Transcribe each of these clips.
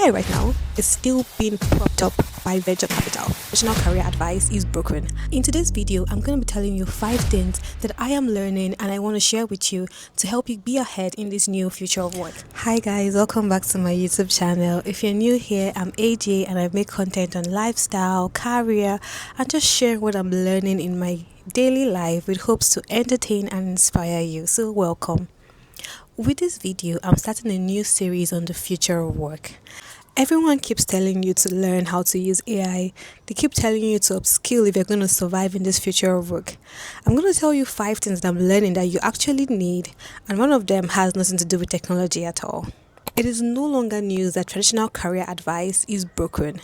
AI right now is still being propped up by venture capital. Traditional career advice is broken. In today's video, I'm going to be telling you 5 things that I am learning and I want to share with you to help you be ahead in this new future of work. Hi guys, welcome back to my YouTube channel. If you're new here, I'm AJ and I make content on lifestyle, career, and just share what I'm learning in my daily life with hopes to entertain and inspire you. So welcome. With this video, I'm starting a new series on the future of work. Everyone keeps telling you to learn how to use AI. They keep telling you to upskill if you're going to survive in this future of work. I'm going to tell you 5 things that I'm learning that you actually need, and one of them has nothing to do with technology at all. It is no longer news that traditional career advice is broken.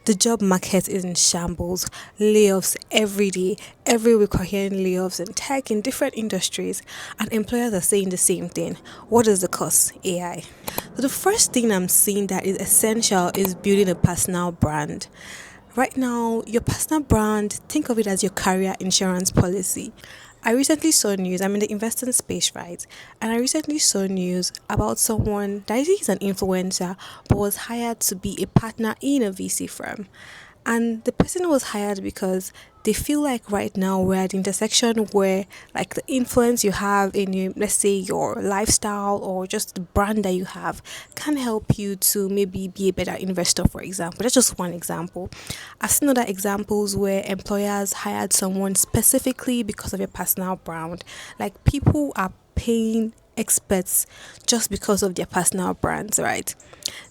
The job market is in shambles. Layoffs every day. Every week we're hearing layoffs in tech, in different industries, and employers are saying the same thing. What is the cause? AI. So the first thing I'm seeing that is essential is building a personal brand. Right now, your personal brand, think of it as your career insurance policy. I recently saw news, I'm in the investing space, right? And I recently saw news about someone that is an influencer but was hired to be a partner in a VC firm. And the person was hired because they feel like right now we're at the intersection where like the influence you have in your, let's say your lifestyle or just the brand that you have can help you to maybe be a better investor, for example. That's just one example. I've seen other examples where employers hired someone specifically because of your personal brand. Like people are paying experts just because of their personal brands, right?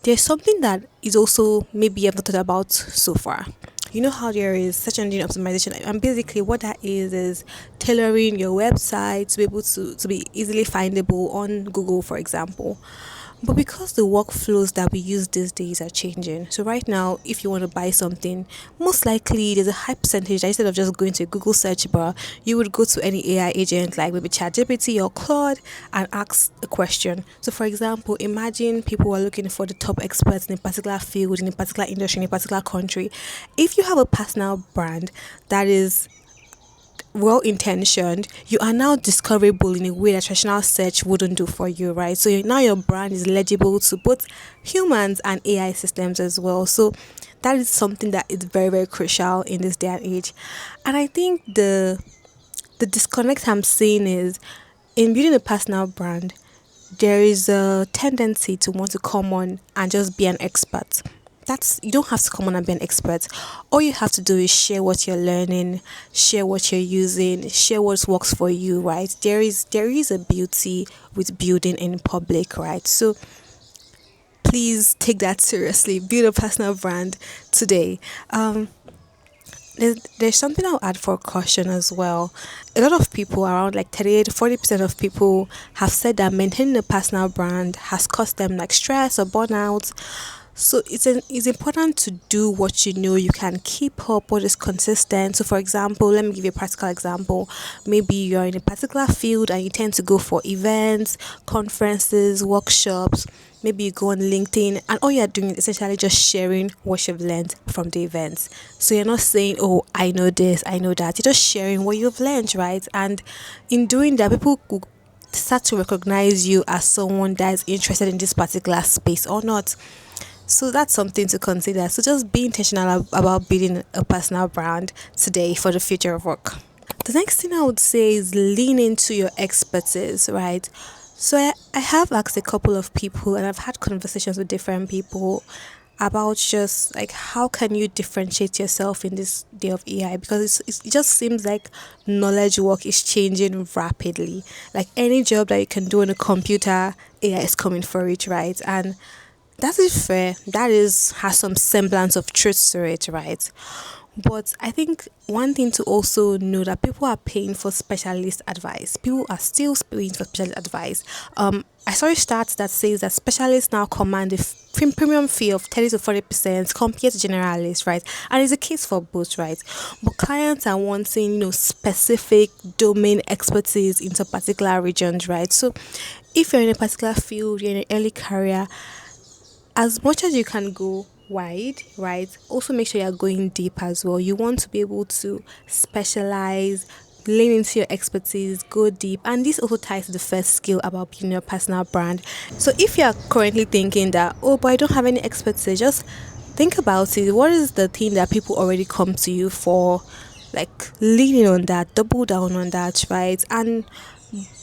There's something that is also maybe I've not thought about so far. You know how there is search engine optimization, and basically what that is tailoring your website to be able to be easily findable on Google, for example. But because the workflows that we use these days are changing, so right now, if you want to buy something, most likely there's a high percentage that instead of just going to a Google search bar, you would go to any AI agent like maybe ChatGPT or Claude and ask a question. So, for example, imagine people are looking for the top experts in a particular field, in a particular industry, in a particular country. If you have a personal brand that is well intentioned, you are now discoverable in a way that traditional search wouldn't do for you, right? So now your brand is legible to both humans and AI systems as well. So that is something that is very, very crucial in this day and age. And I think the disconnect I'm seeing is in building a personal brand, there is a tendency to want to come on and just be an expert. That's, you don't have to come on and be an expert. All you have to do is share what you're learning, share what you're using, share what works for you, right? There is a beauty with building in public, right? So please take that seriously. Build a personal brand today. There's something I'll add for caution as well. A lot of people, around like 38 to 40% of people, have said that maintaining a personal brand has caused them like stress or burnout. So it's important to do what you know you can keep up, what is consistent. So for example, let me give you a practical example. Maybe you're in a particular field and you tend to go for events, conferences, workshops. Maybe you go on LinkedIn and all you're doing is essentially just sharing what you've learned from the events. So you're not saying, oh, I know this, I know that. You're just sharing what you've learned, right? And in doing that, people will start to recognize you as someone that is interested in this particular space or not. So that's something to consider. So just be intentional about building a personal brand today for the future of work. The next thing I would say is lean into your expertise, right? So I have asked a couple of people and I've had conversations with different people about just like how can you differentiate yourself in this day of AI, because it just seems like knowledge work is changing rapidly. Like any job that you can do on a computer, AI is coming for it, right? And that is fair. That is has some semblance of truth to it, right? But I think one thing to also know that people are paying for specialist advice. People are still paying for specialist advice. I saw a stat that says that specialists now command a premium fee of 30 to 40% compared to generalists, right? And it's a case for both, right? But clients are wanting, specific domain expertise into particular regions, right? So if you're in a particular field, you're in an early career, as much as you can go wide, right? Also make sure you're going deep as well. You want to be able to specialize, lean into your expertise, go deep, and this also ties to the first skill about building your personal brand. So if you are currently thinking that, oh, but I don't have any expertise, just think about it. What is the thing that people already come to you for? Like, leaning on that, double down on that, right? And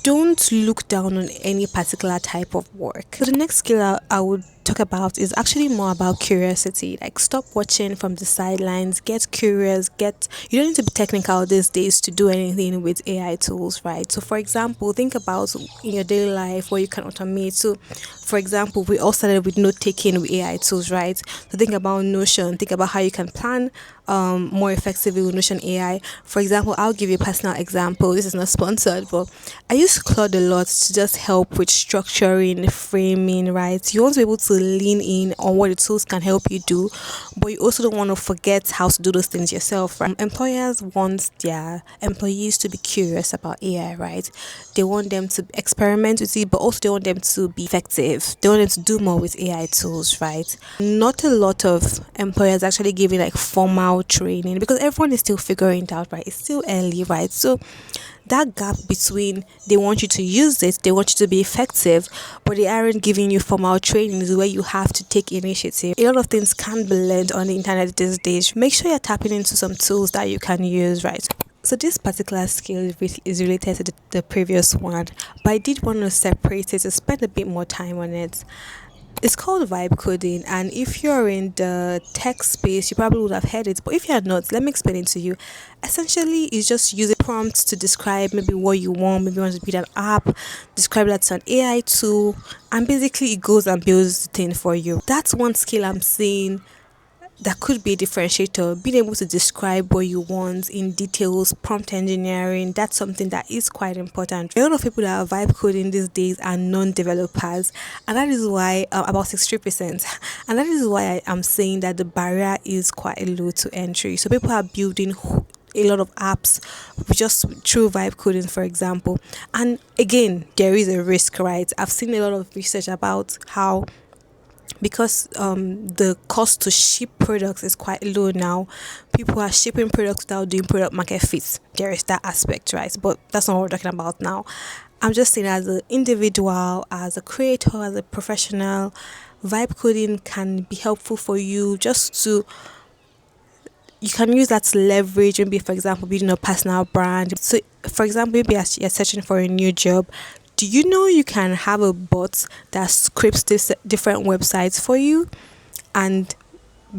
don't look down on any particular type of work. So the next skill I would talk about is actually more about curiosity. Like, stop watching from the sidelines, get curious, get you don't need to be technical these days to do anything with AI tools, right? So for example, think about in your daily life where you can automate. So for example, we all started with note taking with AI tools, right? So think about Notion, think about how you can plan more effectively with Notion AI. For example, I'll give you a personal example. This is not sponsored, but I use Claude a lot to just help with structuring, framing, right? You want to be able to lean in on what the tools can help you do, but you also don't want to forget how to do those things yourself, right? Employers want their employees to be curious about AI, right? They want them to experiment with it, but also they want them to be effective. They want them to do more with AI tools, right? Not a lot of employers actually giving like formal training because everyone is still figuring it out, right? It's still early, right? So that gap between they want you to use it, they want you to be effective, but they aren't giving you formal training is where you have to take initiative. A lot of things can be learned on the internet these days. Make sure you're tapping into some tools that you can use, right? So this particular skill is related to the previous one, but I did want to separate it to spend a bit more time on it. It's called vibe coding, and if you're in the tech space, you probably would have heard it. But if you're not, let me explain it to you. Essentially, it's just using prompts to describe maybe what you want. Maybe you want to build an app, describe that to an AI tool, and basically it goes and builds the thing for you. That's one skill I'm seeing that could be a differentiator. Being able to describe what you want in details, prompt engineering, that's something that is quite important. A lot of people that are vibe coding these days are non-developers, and that is why about 63%, and that is why I am saying that the barrier is quite low to entry. So people are building a lot of apps just through vibe coding, for example. And again, there is a risk, right? I've seen a lot of research about how because the cost to ship products is quite low now, people are shipping products without doing product market fit. There is that aspect, right? But that's not what we're talking about now. I'm just saying, as an individual, as a creator, as a professional, vibe coding can be helpful for you just to you can use that to leverage, maybe for example building a personal brand. So for example, maybe as you're searching for a new job, do you know you can have a bot that scripts this different websites for you, and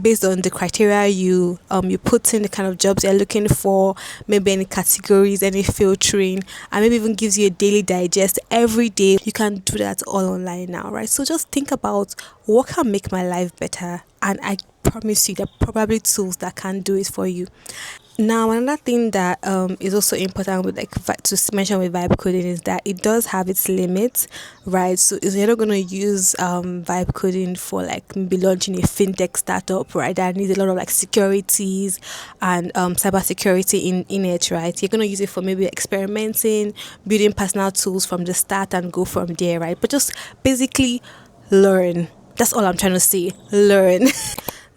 based on the criteria you put in the kind of jobs you're looking for, maybe any categories, any filtering, and maybe even gives you a daily digest every day. You can do that all online now, right? So just think about what can make my life better, and I promise you there are probably tools that can do it for you. Now, another thing that is also important with to mention with vibe coding is that it does have its limits, right? So you're not gonna use vibe coding for like maybe launching a fintech startup, right? That needs a lot of like securities and cyber security in it, right? You're gonna use it for maybe experimenting, building personal tools from the start and go from there, right? But just basically learn. That's all I'm trying to say. Learn.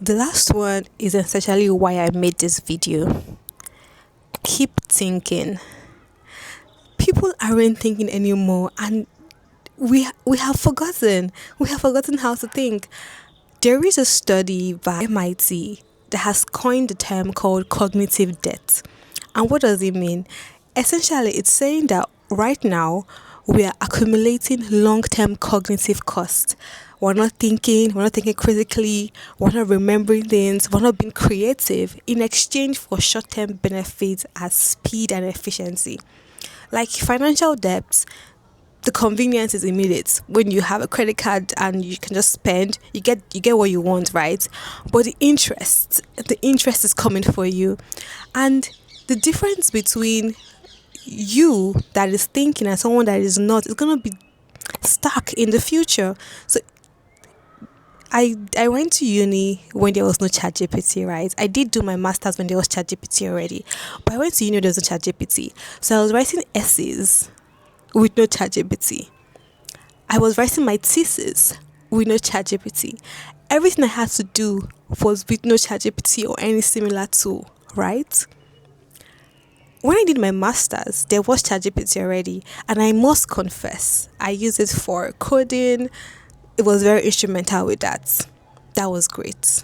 The last one is essentially why I made this video. Keep thinking. People aren't thinking anymore, and we have forgotten. We have forgotten how to think. There is a study by MIT that has coined the term called cognitive debt. And what does it mean? Essentially, it's saying that right now we are accumulating long-term cognitive costs. We're not thinking critically, we're not remembering things, we're not being creative in exchange for short-term benefits as speed and efficiency. Like financial debts, the convenience is immediate. When you have a credit card and you can just spend, you get what you want, right? But the interest is coming for you. And the difference between you that is thinking and someone that is not is going to be stuck in the future. So I went to uni when there was no ChatGPT, right? I did do my masters when there was ChatGPT already, but I went to uni when there was no ChatGPT. So I was writing essays with no ChatGPT. I was writing my thesis with no ChatGPT. Everything I had to do was with no ChatGPT or any similar tool, right? when I did my master's, there was ChatGPT already, and I must confess, I used it for coding. It was very instrumental with that. That was great.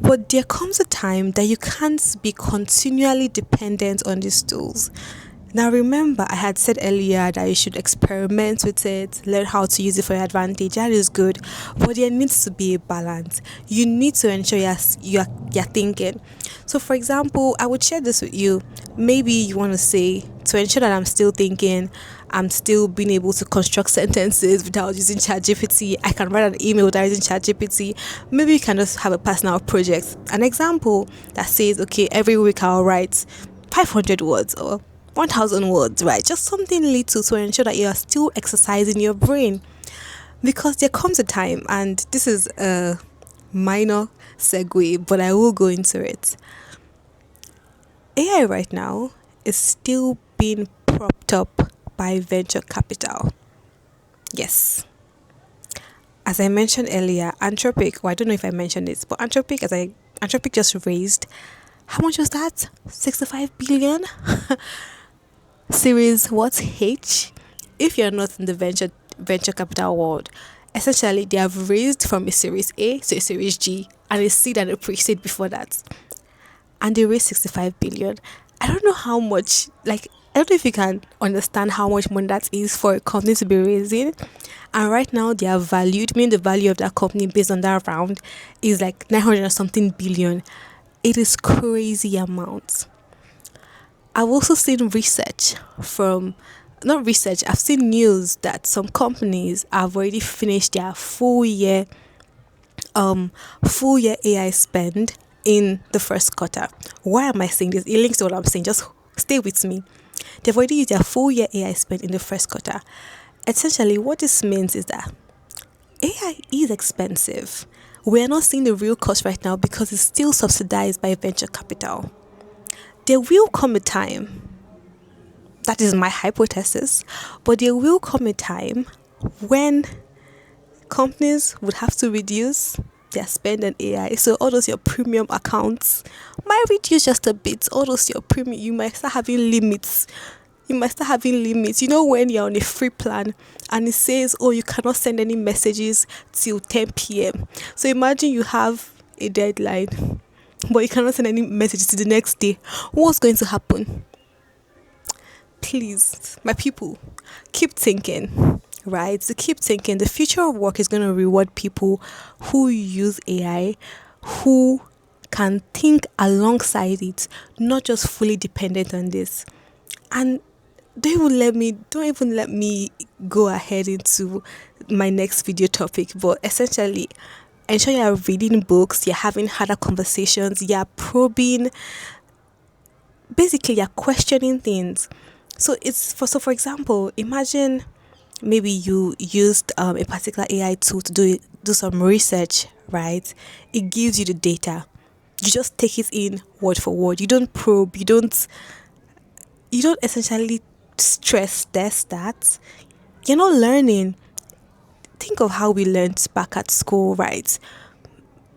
But there comes a time that you can't be continually dependent on these tools. Now, remember, I had said earlier that you should experiment with it, learn how to use it for your advantage. That is good, but there needs to be a balance. You need to ensure you're thinking. So, for example, I would share this with you. Maybe you want to say, to ensure that I'm still thinking, I'm still being able to construct sentences without using ChatGPT. I can write an email without using ChatGPT. Maybe you can just have a personal project. An example that says, okay, every week I'll write 500 words or 1,000 words, right? Just something little to ensure that you are still exercising your brain. Because there comes a time, and this is a minor segue, but I will go into it. AI right now is still being propped up by venture capital. Yes. As I mentioned earlier, Anthropic, well, I don't know if I mentioned this, but Anthropic just raised, how much was that? 65 billion? Series what H? If you're not in the venture capital world, essentially they have raised from a series A to a series G and a seed and a pre-seed before that. And they raised 65 billion. I don't know how much, like, I don't know if you can understand how much money that is for a company to be raising. And right now they are valued, meaning the value of that company based on that round is like 900 or something billion. It is crazy amounts. I've also seen research from, not research, I've seen news that some companies have already finished their full year AI spend in the first quarter. Why am I saying this? It links to what I'm saying. Just stay with me. They've already used their full year AI spend in the first quarter. Essentially, what this means is that AI is expensive. We're not seeing the real cost right now because it's still subsidized by venture capital. There will come a time, that is my hypothesis, but there will come a time when companies would have to reduce their spend on AI. So all those your premium accounts might reduce just a bit. All those your premium, you might start having limits. You know, when you're on a free plan and it says, oh, you cannot send any messages till 10 p.m. So imagine you have a deadline, but you cannot send any messages to the next day. What's going to happen? Please, my people, keep thinking, right? So keep thinking. The future of work is going to reward people who use AI, who can think alongside it, not just fully dependent on this. And don't even let me go ahead into my next video topic, but essentially ensure you're reading books, you're having harder conversations, you're probing, basically you're questioning things. So for example, imagine maybe you used a particular AI tool to do some research, right? It gives you the data. You just take it in word for word. You don't probe, you don't essentially stress test that. You're not learning. Think of how we learned back at school, right?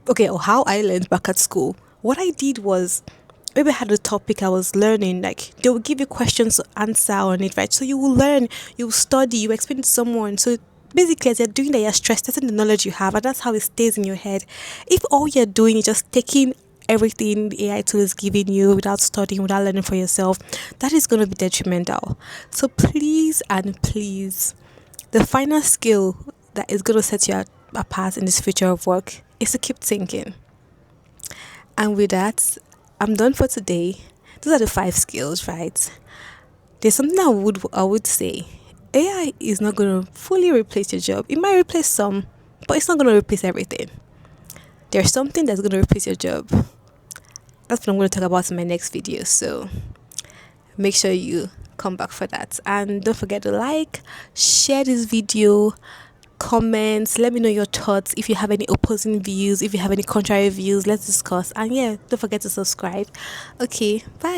Okay, or how I learned back at school. What I did was, maybe I had a topic I was learning, like they will give you questions to answer on it, right? So you will learn, you will study, you explain to someone. So basically, as you're doing that, you're stress testing the knowledge you have, and that's how it stays in your head. If all you're doing is just taking everything the AI tool is giving you without studying, without learning for yourself, that is going to be detrimental. So please and please, the final skill that is going to set you apart in this future of work is to keep thinking. And with that, I'm done for today. Those are the 5 skills, right? There's something I would say. AI is not going to fully replace your job. It might replace some, but it's not going to replace everything. There's something that's going to replace your job. That's what I'm going to talk about in my next video. So make sure you come back for that. And don't forget to like, share this video, comment, let me know your thoughts. If you have any opposing views, if you have any contrary views, let's discuss. And yeah, don't forget to subscribe. Okay, bye.